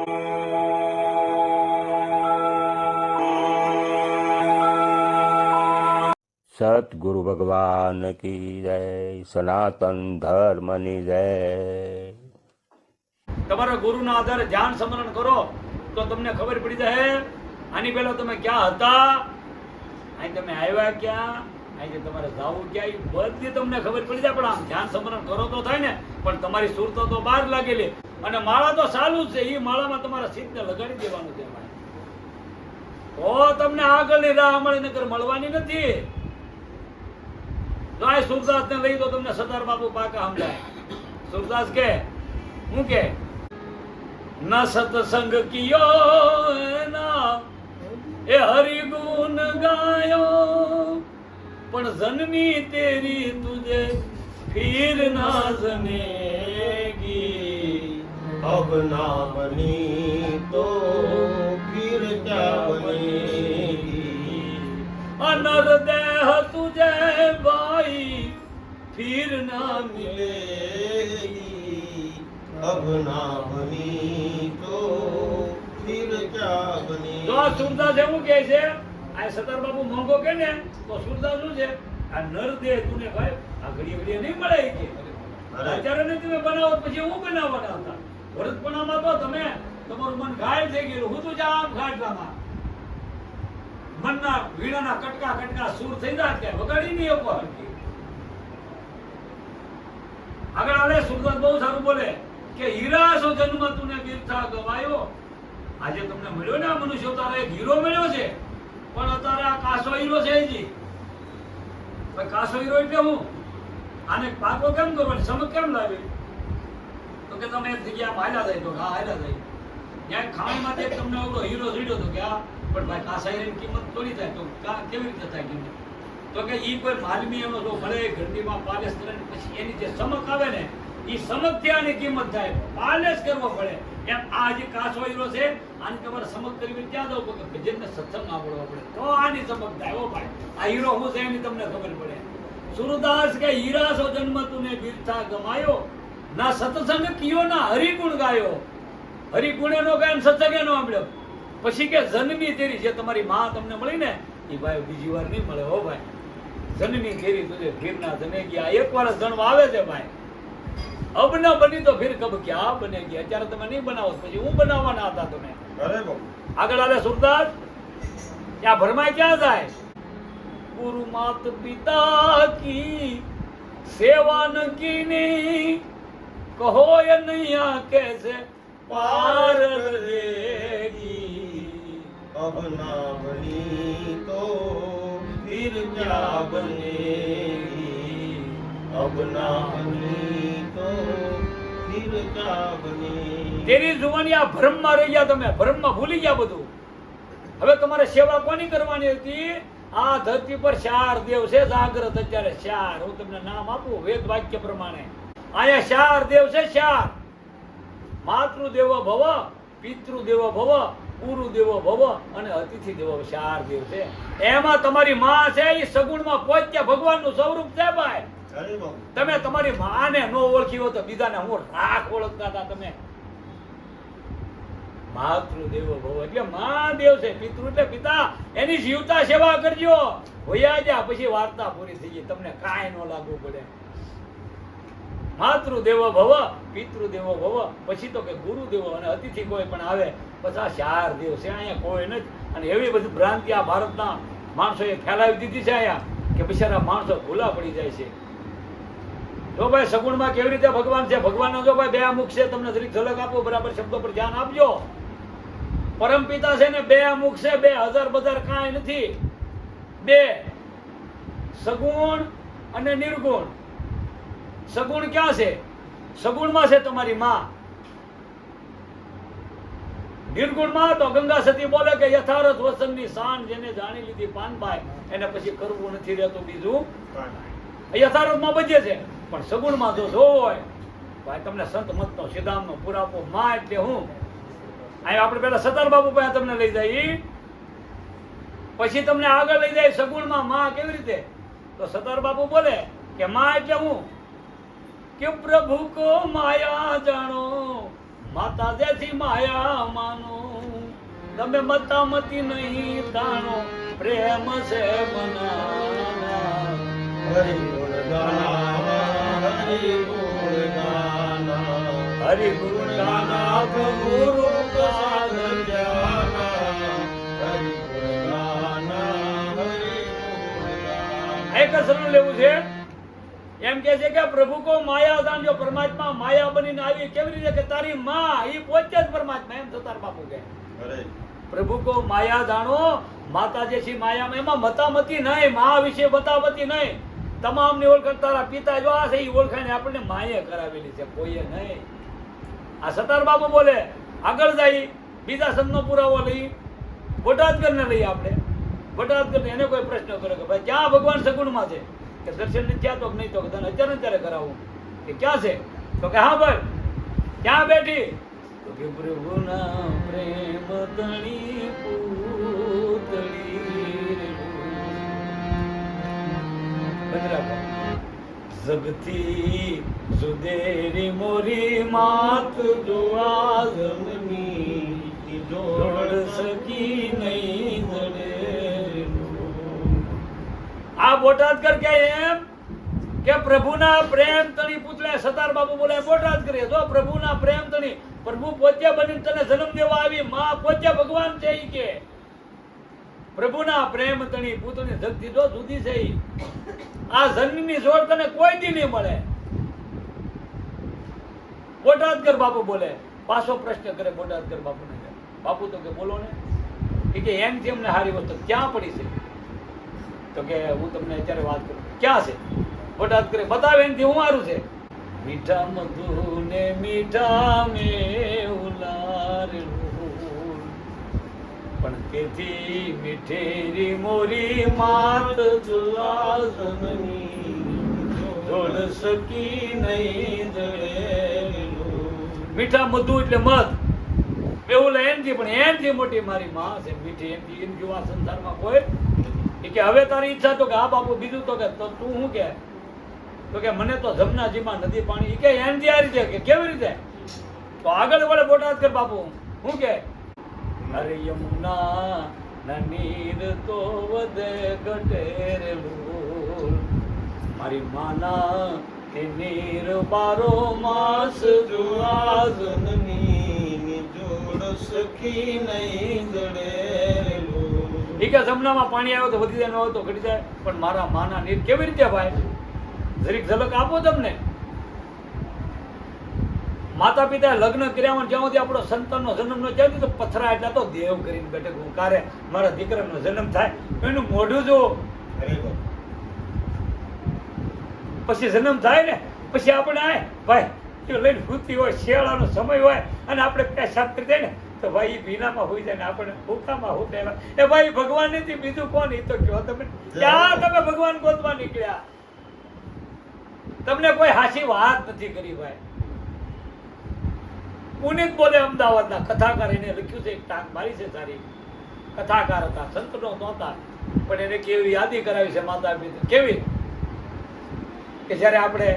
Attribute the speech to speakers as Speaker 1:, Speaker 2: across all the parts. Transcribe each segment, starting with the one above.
Speaker 1: સતગુરુ ભગવાન કી જય, સનાતન ધર્મની જય.
Speaker 2: તમારા ગુરુના આધારે ધ્યાન સ્મરણ કરો તો તમને ખબર પડી જાય આની પહેલા તમે ક્યાં હતા, અહીં તમે આવ્યા ક્યાં, અહીં તમારે જવું ક્યાં, બધી તમને ખબર પડી જાય. પણ આમ ધ્યાન સ્મરણ કરો તો થાય ને. પણ તમારી સુરતો તો બહાર લાગેલી અને માળા તો ચાલુ જ છે. એ માળામાં તમારા સીધને લગાડી દેવાનું છે. તો તમને આગળની રાહ મળી, નકર મળવાની નથી. જો આ સુરદાસ ને લઈ તો તમને સરદાર બાપુ પાકા સમજાય. સુરદાસ કે હું કે ન સત્સંગ કિયો ના એ હરિ ગુણ ગાયો, પણ જન્મી તેરી તુજે ફીર ના જનેગી.
Speaker 3: अब ना बनी तो फिर क्या बनेगी.
Speaker 2: अनर देह तुझे भाई फिर ना मिलेगी.
Speaker 3: अब ना बनी तो फिर क्या बनेगी.
Speaker 2: તો આ સુરદાસ એવું કહે છે, આ સરદાર બાપુ મોંઘો કે ને તો સુરદાસ શું છે, આ નર દેહ તુને ભાઈ આ ઘડી ઘડી નહીં મળે કે અત્યારે ને તમે બનાવો પછી હું બનાવવાના હતા. વરદપણામાં તો તમે તમારું મન ઘાયલ થઈ ગયેલું. હું તો આમ ખાટલામાં મનના વીણાના કટકા કટકા સૂર થઈ જાય કે વગાડી નહીં શકો. આગળ આલે સુરદાસ બહુ સારું બોલે કે હીરા સો જન્મ તુને બિરથા ગવાયો. આજે તમને મળ્યો ને આ મનુષ્ય, તારે એક હીરો મળ્યો છે, પણ અત્યારે આ કાસો હીરો છે. જી કાસો હીરો એટલે હું આને પાકો કેમ કરવાની, સમજ કેમ લાવી? તો કે તમે એક જગ્યા હાલ્યા જાય તો હા હાલ્યા જાય ત્યાં ખાણીમાં એક તમને ઓલો હીરો જોડ્યો તો કે આ પણ ભાઈ કાસા હીરાની કિંમત થોડી થાય. તો કેવી રીતે થાય કિંમત? તો કે ઈ કોઈ માલમી એનો જો મળે ઘંટીમાં પાલેસ કરે પછી એની જે ચમક આવે ને ઈ ચમકથી આની કિંમત થાય. પાલેસ કરવો પડે. એમ આ જે કાચો હીરો છે આની તમારે ચમક કરવી ક્યાં જવું પડે? ભજનને સત્સંગ આવડવો પડે તો આની ચમક થાય. ઓ ભાઈ આ હીરો હું છે એની તમને ખબર પડે. સુરદાસ કે હીરા સો જન્મ તુને બિરથા ગમાયો, ના સત્સંગ કિયો ના હરિગુણ ગાયો. હરિગુણે નો ગાય, સત્સંગે નો સાંભળ્યો. પછી કે જન્મી તેરી, જે તમારી માં તમને મળી ને એ ભાઈ બીજી વાર નહીં મળે. હો ભાઈ જન્મી તેરી તુજે ફિર ના જનેગી. આ એક વાર જન્મ આવે છે ભાઈ. અબ ન બની તો ફિર કબ ક્યાં બનેગી. અત્યારે તમે નહીં બનાવો પછી હું બનાવવાના હતા તમે. આગળ આલે સુરદાસ ત્યાં ભરમાય ક્યાં જાય? ગુરુ માત પિતા કી સેવા ન કીની, કહો એ નૈયા कैसे पार रहेगी.
Speaker 3: अब ना बनी तो फिर क्या बनेगी. अब ना बनी तो फिर क्या बनेगी.
Speaker 2: તેરી જુવાની આ ભ્રમમાં રહી ગયા. તમે ભ્રમમાં ભૂલી ગયા બધું. હવે તમારે સેવા કોની કરવાની હતી? આ ધરતી પર 4 દેવ છે જાગ્રત અત્યારે. 4 હું તમને નામ આપું વેદ વાક્ય પ્રમાણે. અહીંયા 4 દેવ છે. 4 માતૃદેવો ભવ, પિતૃદેવો ભવ, ગુરુદેવો ભવ અને અતિથિ દેવો. 4 દેવ છે. એમાં તમારી માં છે એ સગુણમાં પહોંચ્યા ભગવાનનું સ્વરૂપ છે ભાઈ. તમે તમારી માને ન ઓળખી હો તો બીજાને હું રાખ ઓળખતા હતા તમે. માતૃદેવો ભવ એટલે મહાદેવ છે. પિતૃ એટલે પિતા. એની જીવતા સેવા કરજો. હોયા જા પછી વાર્તા પૂરી થઈ ગઈ. તમને કાંઈ ન લાગવું પડે. માતૃદેવો ભવ, પિતૃદેવો ભવ, પછી તો કે ગુરુદેવો અને અતિથિ કોઈ પણ આવે. પછી આ 4 દેવ છે. અહીંયા કોઈ નથી. અને એવી બધી ભ્રાંતિ આ ભારતના માણસોએ ફેલાવી દીધી છે અહીંયા કે બિચારા માણસો ભૂલા પડી જાય છે. જો ભાઈ સગુણમાં કેવી રીતે ભગવાન છે. ભગવાનનો જો ભાઈ 2 મુખ છે. તમને જરીક ઝલક આપો, બરાબર શબ્દો પર ધ્યાન આપજો. પરમપિતા છે ને 2 મુખ છે. 2000 બજાર કાંઈ નથી. 2 સગુણ અને નિર્ગુણ. સગુણ ક્યાં છે? સગુણમાં છે તમારી માં. નિર્ગુણમાં તો ગંગા સતી બોલે કે યથાર્થ વસનની શાન જેને જાણી લીધી પાનભાઈ એને પછી કરવું નથી રહેતું બીજું. યથાર્થમાં બચે છે. પણ સગુણમાં જો હોય ભાઈ તમને સંત મતનો સિદ્ધાંતનો પુરાવો. માં એટલે હું. અહીં આપણે પેલા સરદાર બાપુ પાસે તમને લઈ જાય, પછી તમને આગળ લઈ જાય સગુણમાં માં કેવી રીતે? તો સરદાર બાપુ બોલે કે માં એટલે હું. કે પ્રભુ કો માયા જાણો, માત માતા જેથી માયા માનો તમે મતામતી નહીં તાણો પ્રેમ છે મનાના
Speaker 3: હરિ ગુણ ગાના હરિ ગુણ ગાના
Speaker 2: હરિ ગુણ ગાના પ્રભુ રૂપ સાધન
Speaker 3: જાના હરિ ગુણ ગાના હરિ ગુણ ગાના
Speaker 2: એક સરળ લેવું છે એમ કે છે કે પ્રભુ કો માયા દાન જો પરમાત્મા માયા બનીને આવી કેવી રીતે કે તારી માં ઈ પોતે જ પરમાત્મા એમ સતાર બાપુ કે
Speaker 3: અરે
Speaker 2: પ્રભુ કો માયા જાણો માતા જે છે માયામાં એમાં મતામતી નહીં મા વિશે મતામતી નહીં તમામની ઓળખ તારા પિતા જો આ છે ઈ ઓળખાઈને આપણને માએ કરાવેલી છે કોઈએ નહીં આ સતાર બાપુ બોલે આગળ જાય બીજા સંતનો પુરાવો લઈ બોટાદકરને લઈ આપણે બોટાદકરને એને કોઈ પ્રશ્ન કર્યો કે ભાઈ ક્યાં ભગવાન સગુણમાં છે કે દર્શન નથી થયા તો નહીં તો કે તને અત્યારે કરાવું કે ક્યાં છે તો કે હા ભાઈ ક્યાં બેઠી તો કે પ્રભુના પ્રેમ તણી પૂતળી બજરાકો જગતી સુદેરી મોરી માત જોવા જમની જોડ સકી નહીં જડે આ બોટાદકર કે એમ કે પ્રભુના પ્રેમ તણી પૂતળે સતાર બાબુ બોલે બોટાદકર જો પ્રભુના પ્રેમ તણી પ્રભુ પોતે બનીને તને જન્મ દેવા આવી માં પોતે ભગવાન છે ઈ કે પ્રભુના પ્રેમ તણી પૂતળી જગતી જો જુદી છે ઈ આ જન્મની જોડ તને કોઈ દી નહીં મળે બોટાદકર બાપુ બોલે પાછો પ્રશ્ન કરે બોટાદકર બાપુને બાપુ તો કે બોલો ને કે એમથી અમને હારી વસ્તુ ક્યાં પડી છે તો કે હું તમને અત્યારે વાત કરું ક્યાં છે બોટાદ કરે બતાવે એનથી હું મારું છે મીઠા મધુ ને મીઠા મે ઉલારેલું પણ તેથી મીઠેરી મોરી માત જુલાસની જોડ સકી નહીં જડેલું મીઠા મધુ એટલે મધ એવું એનથી પણ એનથી મોટી મારી માં છે મીઠી એનથી એમ જેવા સંસારમાં કોઈ કે હવે તારી ઈચ્છા તો કે હા બાપુ બીજું તો કે તો તું શું કે તો કે મને તો જમનાજીમાં નદી પાણી કે એનથી આ રીતે કે કેવી રીતે તો આગળ વળે બોટાદકર બાપુ શું કે અરે યમુના ના નીર તો વધે ગટેરેલું મારી માના તે નીર બારો માસ
Speaker 3: જુઆઝની જોડ સખી નહીં જડેલું
Speaker 2: ઈ કે જમનામાં પાણી આવ્યો તો વધી જાય ન હોય તો ઘટી જાય પણ મારા માના નીર કેવી રીતે ભાઈ જરીક ઝલક આપો તમને માતા પિતા લગ્ન કર્યા જ્યાં સુધી આપણો સંતાનનો જન્મ ન થયો તો પથરા એટલા તો દેવ કરીને બેઠે હું કારે મારા દીકરાનો જન્મ થાય એનું મોઢું જો પછી જન્મ થાય ને પછી આપણે આય ભાઈ જો લઈને ભૂતી હોય શિયાળાનો સમય હોય અને આપણે પેશાબ કરી દે ને તો ભાઈ એ ભીનામાં હોઈ જાય ને આપણે ભૂખામાં હોટેલા એ ભાઈ ભગવાન નથી બીજું કોણ એ તો કહો તમે ક્યાં તમે ભગવાન ગોતવા નીકળ્યા તમને કોઈ હાચી વાત નથી કરી ભાઈ પુનિત બોલે અમદાવાદના કથાકાર એને લખ્યું છે એક ટાંક મારી છે સારી કથાકાર હતા સંતનો નહોતા પણ એને કેવી યાદી કરાવી છે માતા પિતા કેવી કે જ્યારે આપણે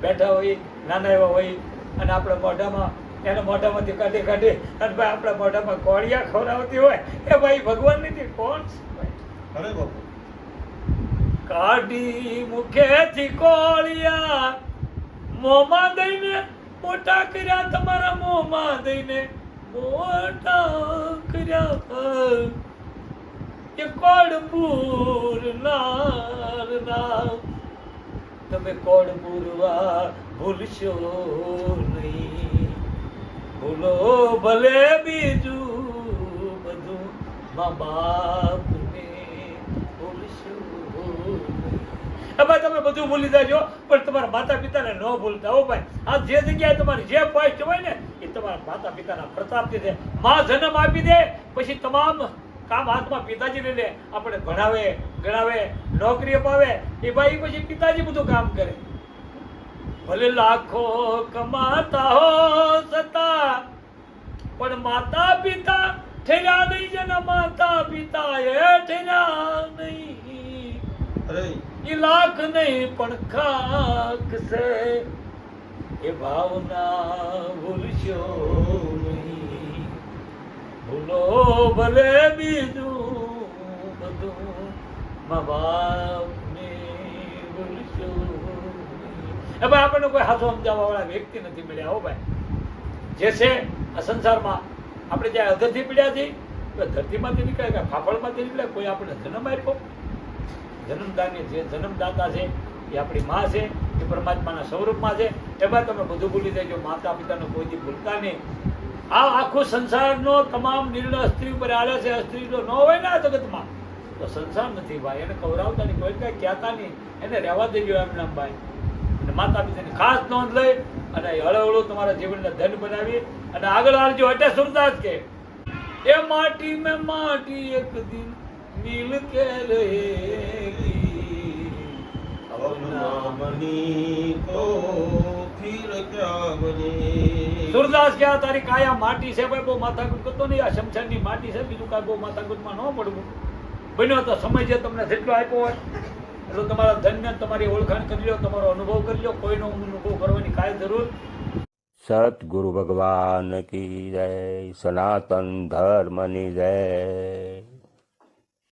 Speaker 2: બેઠા હોય નાના એવા હોય અને આપણે મોઢામાં એને મોઢામાંથી કાઢી અને ભાઈ આપણા મોઢામાં કોળિયા ખવડાવતી હોય એ ભાઈ ભગવાન નથી કોણ
Speaker 3: અરે બાપુ
Speaker 2: કાઢી મુખેથી કોળિયા મોંમાં દઈને મોટા કર્યા તમારા મોંમાં દઈને મોટા કર્યા એ કોડપુર નાર તમે કોડપુરવા ભૂલશો નહીં ભૂલો ભલે બીજું બધું મા બાપને ભૂલશો ભાઈ તમે બધું ભૂલી જાજો પણ તમારા માતા પિતાને ન ભૂલતા હો ભાઈ આ જે જગ્યાએ તમારી જે પોસ્ટ હોય ને એ તમારા માતા પિતાના પ્રતાપથી દે માં જન્મ આપી દે પછી તમામ કામ હાથમાં પિતાજીને લે આપણે ભણાવે ગણાવે નોકરી અપાવે એ ભાઈ પછી પિતાજી બધું કામ કરે ભલે લાખો કમાતા હો છતાં પણ માતા પિતા ઠેર્યા નહીં જેના માતા પિતા એ ઠેર્યા નહીં
Speaker 3: અરે
Speaker 2: એ લાખ નહીં પણ ખાક છે એ ભાવના ભૂલશો નહીં. ભૂલો ભલે બીજું બધું, મા બાપને ભૂલશો નહીં. એ ભાઈ આપણને કોઈ હાથો સમજાવવા વાળા વ્યક્તિ નથી મળ્યા હો ભાઈ. જે છે આ સંસારમાં આપણે જ્યાં અધરથી પીડ્યા છીએ, ધરતીમાંથી નીકળ્યા કે ફાફડમાંથી નીકળ્યા, કોઈ આપણે જન્મ આપ્યો. જન્મદાની જે જન્મદાતા છે એ આપણી માં છે, એ પરમાત્માના સ્વરૂપમાં છે. એમાં તમે બધું ભૂલી દેજો, માતા પિતાનો કોઈથી ભૂલતા નહીં. આ આખો સંસારનો તમામ નિર્ણય સ્ત્રી ઉપર આલે છે. સ્ત્રી જો ન હોય ને આ જગતમાં તો સંસાર નથી ભાઈ. એને કવરાવતા નહીં, કોઈ કઈ કહેતા નહીં, એને રહેવા દેજો એમ નામ ભાઈ. અને માતા પિતાની ખાસ નોંધ લઈ અને હળવળું તમારા જીવનને ધન બનાવી અને આગળ આવજો. એટલે સુરદાસ કે એ માટી મેં માટી એક દિન મિલ કે रहेगी,
Speaker 3: अब ना बनी तो फिर क्या बनी.
Speaker 2: સુરદાસ કે તારી કાયા માટી છે ભાઈ, બહુ માથાકૂટ કરતો નહીં. આ શમશાનની માટી છે, બીજું કાંઈ બહુ માથાકૂટમાં ન પડવું. બન્યો તો સમય જે તમને જેટલો આપ્યો હોય એટલો તમારા ધન્ય તમારી ઓળખાણ કરી લો, તમારો અનુભવ કરી લો. કોઈનો અનુભવ કરવાની કાંઈ જરૂર.
Speaker 1: સતગુરુ ભગવાન કી જય, સનાતન ધર્મની જય.